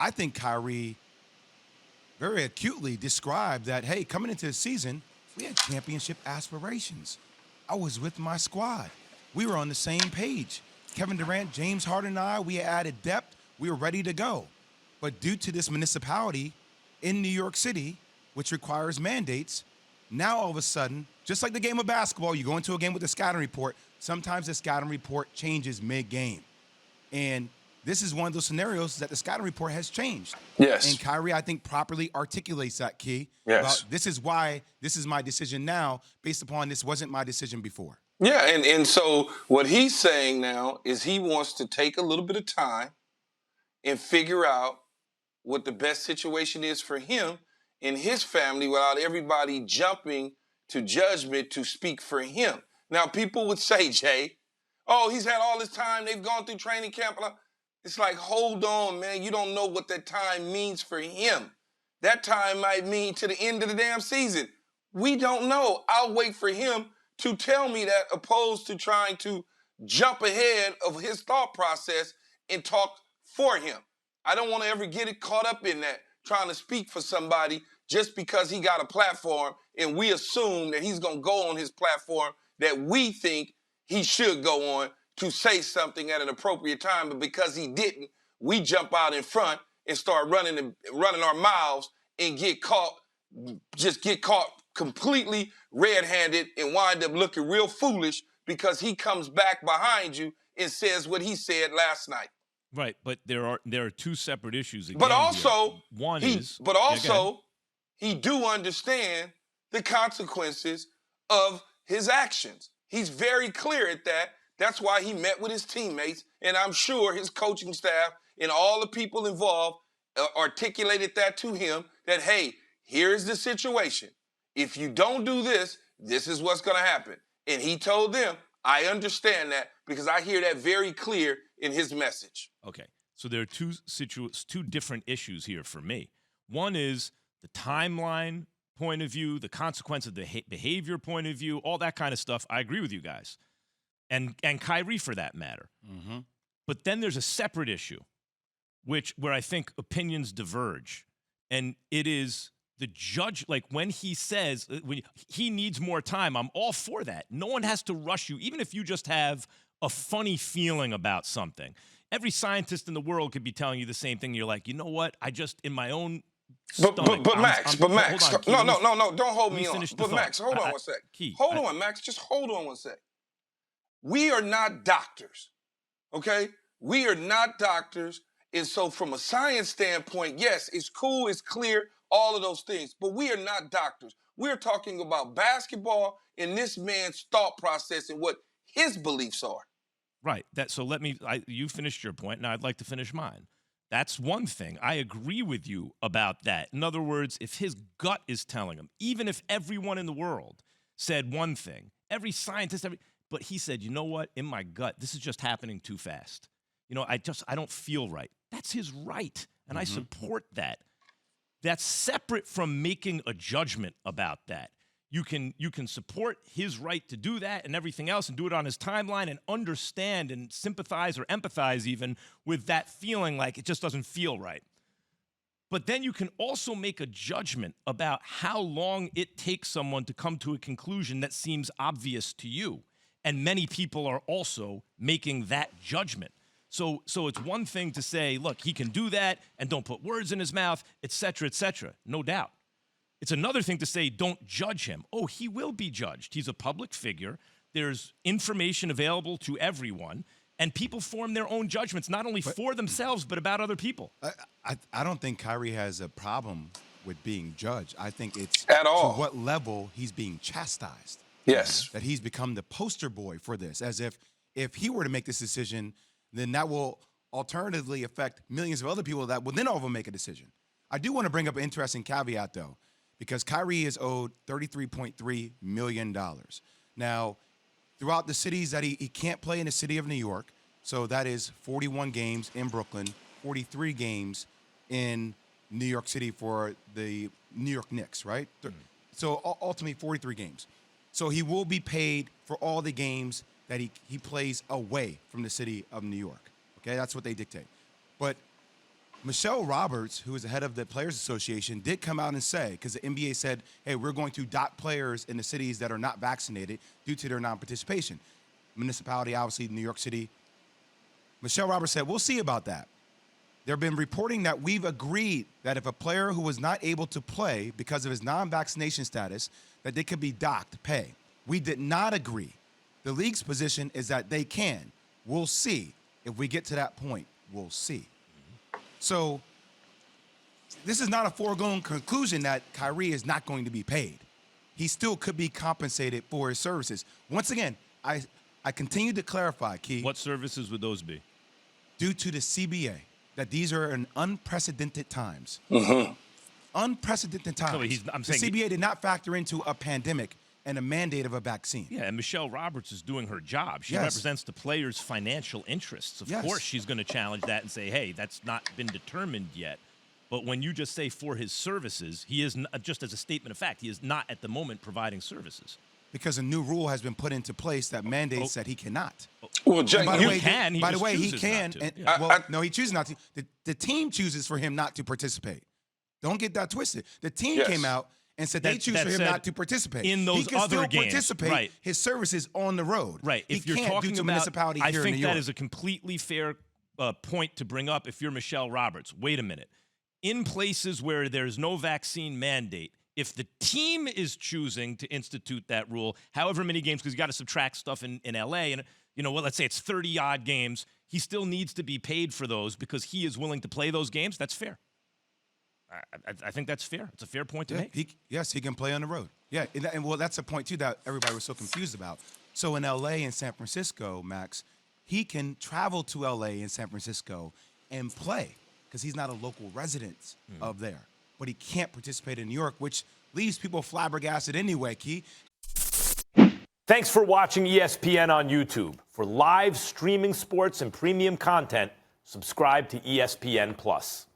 I think Kyrie very acutely described that, hey, coming into the season, we had championship aspirations. I was with my squad. We were on the same page. Kevin Durant, James Harden, and I, we added depth. We were ready to go. But due to this municipality in New York City, which requires mandates, now all of a sudden, just like the game of basketball, you go into a game with a scouting report, sometimes the scouting report changes mid-game. And this is one of those scenarios that the scouting report has changed. Yes. And Kyrie, I think, properly articulates that key. Yes. About this is why this is my decision now, based upon this wasn't my decision before. Yeah, and so what he's saying now is he wants to take a little bit of time and figure out what the best situation is for him and his family without everybody jumping to judgment to speak for him. Now, people would say, Jay, oh, he's had all this time. They've gone through training camp. It's like, hold on, man. You don't know what that time means for him. That time might mean to the end of the damn season. We don't know. I'll wait for him to tell me that, opposed to trying to jump ahead of his thought process and talk for him. I don't want to ever get it caught up in that, trying to speak for somebody just because he got a platform and we assume that he's going to go on his platform that we think he should go on to say something at an appropriate time. But because he didn't, we jump out in front and start running our mouths and get caught completely red-handed and wind up looking real foolish because he comes back behind you and says what he said last night. Right, but there are two separate issues again. But also, here. He do understand the consequences of his actions. He's very clear at that. That's why he met with his teammates, and I'm sure his coaching staff and all the people involved articulated that to him, that, hey, here's the situation. If you don't do this, this is what's going to happen. And he told them, I understand that because I hear that very clear in his message. Okay, so there are two different issues here for me. One is the timeline point of view, the consequence of the behavior point of view, all that kind of stuff. I agree with you guys. And Kyrie, for that matter. Mm-hmm. But then there's a separate issue, where I think opinions diverge. And it is the judge, like when he says he needs more time, I'm all for that. No one has to rush you, even if you just have a funny feeling about something. Every scientist in the world could be telling you the same thing. You're like, you know what? I just, in my own stomach. But Max, don't hold me on. But Max, hold on one sec. Hold on, Max, just hold on one sec. We are not doctors, okay? We are not doctors. And so from a science standpoint, yes, it's cool, it's clear, all of those things. But we are not doctors. We're talking about basketball and this man's thought process and what his beliefs are. Right. So you finished your point, and I'd like to finish mine. That's one thing. I agree with you about that. In other words, if his gut is telling him, even if everyone in the world said one thing, every scientist, but he said, you know what, in my gut, this is just happening too fast. I don't feel right. That's his right, and I support that. That's separate from making a judgment about that. You can support his right to do that and everything else and do it on his timeline and understand and sympathize or empathize even with that feeling like it just doesn't feel right. But then you can also make a judgment about how long it takes someone to come to a conclusion that seems obvious to you. And many people are also making that judgment. So it's one thing to say, look, he can do that and don't put words in his mouth, et cetera, no doubt. It's another thing to say, don't judge him. Oh, he will be judged. He's a public figure. There's information available to everyone, and people form their own judgments, not only for themselves, but about other people. I don't think Kyrie has a problem with being judged. I think it's at all to what level he's being chastised. Yes. That he's become the poster boy for this, as if he were to make this decision, then that will alternatively affect millions of other people that will then over make a decision. I do want to bring up an interesting caveat, though, because Kyrie is owed $33.3 million. Now, throughout the cities that he can't play in the city of New York, so that is 41 games in Brooklyn, 43 games in New York City for the New York Knicks, right? So ultimately 43 games. So he will be paid for all the games that he plays away from the city of New York. Okay, that's what they dictate. But Michelle Roberts, who is the head of the Players Association, did come out and say, because the NBA said, hey, we're going to dock players in the cities that are not vaccinated due to their non-participation. Municipality, obviously, New York City. Michelle Roberts said, we'll see about that. There have been reporting that we've agreed that if a player who was not able to play because of his non-vaccination status, that they could be docked pay. We did not agree. The league's position is that they can. We'll see. If we get to that point, we'll see. So this is not a foregone conclusion that Kyrie is not going to be paid. He still could be compensated for his services. Once again, I continue to clarify, Key. What services would those be? Due to the CBA, that these are in unprecedented times. Unprecedented times. No, I'm the saying CBA did not factor into a pandemic and a mandate of a vaccine. Yeah, and Michelle Roberts is doing her job. She Yes. represents the players' financial interests. Of Yes. course, she's going to challenge that and say, hey, that's not been determined yet. But when you just say for his services, he is not, just as a statement of fact, he is not at the moment providing services. Because a new rule has been put into place that mandates that he cannot. Well, Jack, By the way, can. He by the just way, he chooses can. not to. And, Yeah. no, he chooses not to. The team chooses for him not to participate. Don't get that twisted. The team came out and said they choose for him not to participate. In those he can other still games, participate right. his services on the road. Right. He If you're can't talking due to about, municipality I here in think New York. that is a completely fair point to bring up if you're Michelle Roberts. Wait a minute. In places where there's no vaccine mandate, if the team is choosing to institute that rule, however many games, because you got to subtract stuff in LA, and let's say it's 30-odd games, he still needs to be paid for those because he is willing to play those games. That's fair. I think that's fair. It's a fair point to make. Yes, he can play on the road. Yeah, and that's a point, too, that everybody was so confused about. So in L.A. and San Francisco, Max, he can travel to L.A. and San Francisco and play because he's not a local resident of there. But he can't participate in New York, which leaves people flabbergasted anyway, Key. Thanks for watching ESPN on YouTube. For live streaming sports and premium content, subscribe to ESPN+.